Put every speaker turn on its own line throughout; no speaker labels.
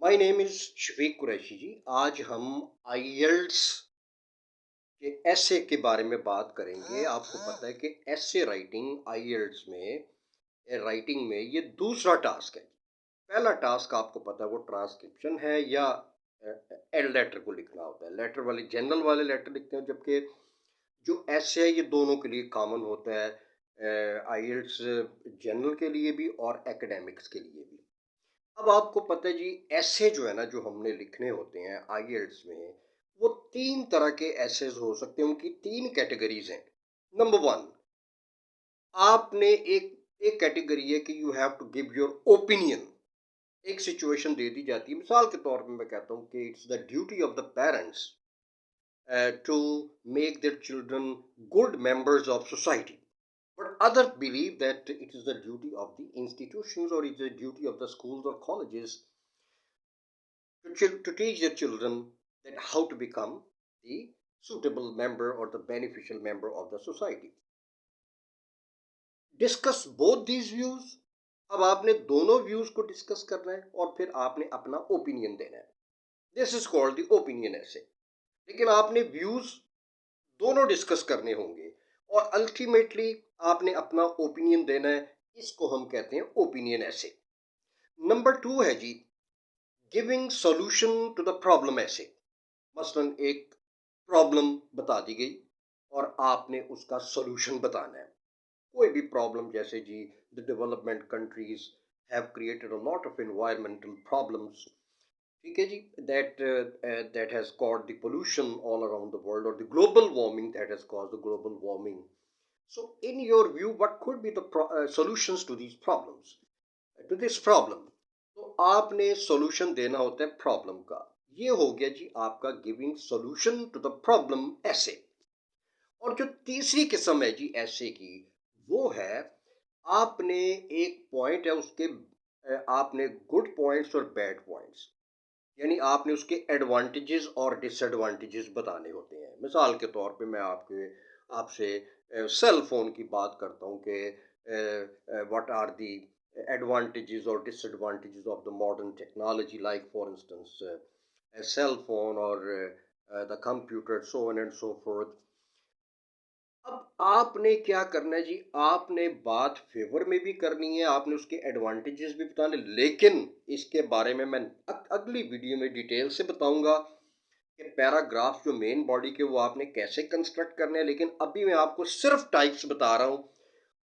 My name is Shafiq Qureshi ji. आज हम IELTS के एसे के बारे में बात करेंगे। आपको पता है कि एसे राइटिंग आईएलटीएस में राइटिंग में ये दूसरा टास्क है। पहला टास्क आपको पता है वो ट्रांसक्रिप्शन है या लेटर को लिखना होता है। लेटर वाले जनरल वाले लेटर लिखते हैं, जबकि जो एसे है ये दोनों के लिए कॉमन होता है, आईएलटीएस जनरल के लिए भी और एकेडमिक्स के लिए भी। अब आपको पता है जी, ऐसे जो है ना जो हमने लिखने होते हैं आईएलटीएस में, वो तीन तरह के एसेज हो सकते हैं। उनकी तीन कैटेगरीज हैं। नंबर वन, आपने एक एक कैटेगरी है कि you have to give your opinion. एक सिचुएशन दे दी जाती है, मिसाल के तौर पे मैं कहता हूँ कि it's the duty of the parents to make their children good members of society, but others believe that it is the duty of the institutions or it is the duty of the schools or colleges to teach their children that how to become the suitable member or the beneficial member of the society. Discuss both these views. अब आपने दोनों views को discuss करना है और फिर आपने अपना ओपिनियन देना है। This is called the opinion ऐसे। लेकिन आपने व्यूज दोनों डिस्कस करने होंगे और अल्टीमेटली आपने अपना ओपिनियन देना है। इसको हम कहते हैं ओपिनियन ऐसे। नंबर टू है जी, giving solution to the problem ऐसे। मसलन एक प्रॉब्लम बता दी गई और आपने उसका सॉल्यूशन बताना है। कोई भी प्रॉब्लम, जैसे जी the development countries have created a lot of environmental problems, ठीक है जी, that has caused the pollution all around the world, और the global warming that has caused the global warming. So in your view what could be the solutions to these problems, to this problem? तो आपने solution देना होता है problem का। ये हो गया जी आपका giving solution to the problem ऐसे। और जो तीसरी किस्म है जी ऐसे की, वो है आपने एक पॉइंट है उसके आपने गुड पॉइंट्स और बैड पॉइंट्स, यानी आपने उसके एडवांटेजेस और डिसएडवांटेजेस बताने होते हैं। मिसाल के तौर पे मैं आपसे सेल फोन की बात करता हूँ कि what are the advantages or disadvantages of the modern technology, like for instance a cell phone or the computer, so on and so forth. अब आपने क्या करना है जी, आपने बात फेवर में भी करनी है, आपने उसके एडवांटेजेस भी बताने, लेकिन इसके बारे में मैं अगली वीडियो में डिटेल से बताऊंगा कि पैराग्राफ जो मेन बॉडी के वो आपने कैसे कंस्ट्रक्ट करने हैं। लेकिन अभी मैं आपको सिर्फ टाइप्स बता रहा हूँ।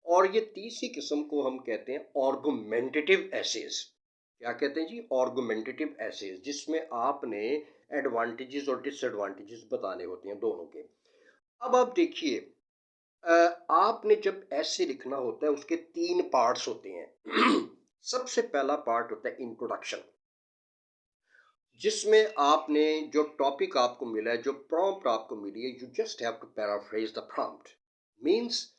और ये तीसरी किस्म को हम कहते हैं आर्गुमेंटेटिव एसेज। क्या कहते हैं जी? आर्गुमेंटेटिव एसेज, जिसमें आपने एडवांटेजेस और डिसएडवांटेजेस बताने होते हैं दोनों के। अब आप देखिए, आपने जब ऐसे लिखना होता है उसके तीन पार्ट्स होते हैं। सबसे पहला पार्ट होता है इंट्रोडक्शन, जिसमें आपने जो टॉपिक आपको मिला है, जो प्रॉम्प्ट आपको मिली है, you just have to paraphrase the prompt. Means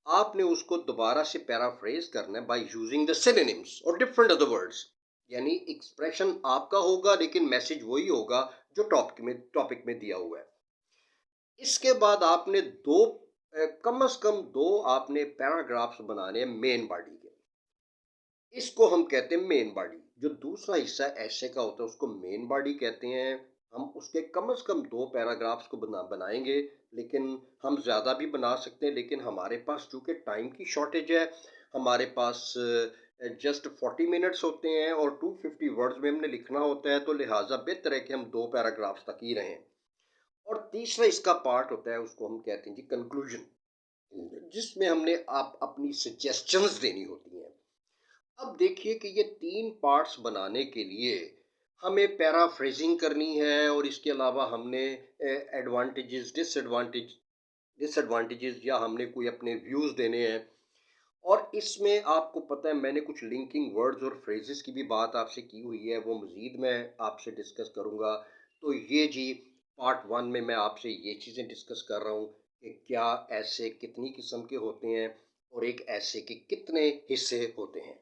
आपने उसको दोबारा से पैराफ्रेज करना है बाय यूजिंग द सिनोनिम्स और डिफरेंट अदर वर्ड्स। यानी एक्सप्रेशन आपका होगा लेकिन मैसेज वही होगा जो टॉपिक में दिया हुआ है। इसके बाद आपने कम से कम दो आपने पैराग्राफ्स बनाने हैं मेन बॉडी के। इसको हम कहते हैं मेन बॉडी। जो दूसरा हिस्सा ऐसे का होता है उसको मेन बॉडी कहते हैं। हम उसके कम से कम दो पैराग्राफ्स को बनाएंगे, लेकिन हम ज़्यादा भी बना सकते हैं। लेकिन हमारे पास चूँकि टाइम की शॉर्टेज है, हमारे पास जस्ट 40 मिनट्स होते हैं और 250 वर्ड्स में हमने लिखना होता है, तो लिहाजा बेहतर है कि हम दो पैराग्राफ्स तक ही रहें। और तीसरा इसका पार्ट होता है, उसको हम कहते हैं जी कंक्लूजन, जिसमें हमने आप अपनी सजेशंस देनी होती हैं। अब देखिए कि ये तीन पार्ट्स बनाने के लिए हमें पैराफ्रेजिंग करनी है, और इसके अलावा हमने डिसएडवांटेजेस या हमने कोई अपने व्यूज़ देने हैं। और इसमें आपको पता है मैंने कुछ लिंकिंग वर्ड्स और फ्रेजेस की भी बात आपसे की हुई है, वो मज़ीद मैं आपसे डिस्कस करूँगा। तो ये जी पार्ट वन में मैं आपसे ये चीज़ें डिस्कस कर रहा हूँ कि क्या ऐसे कितनी किस्म के होते हैं और एक ऐसे के कितने हिस्से होते हैं।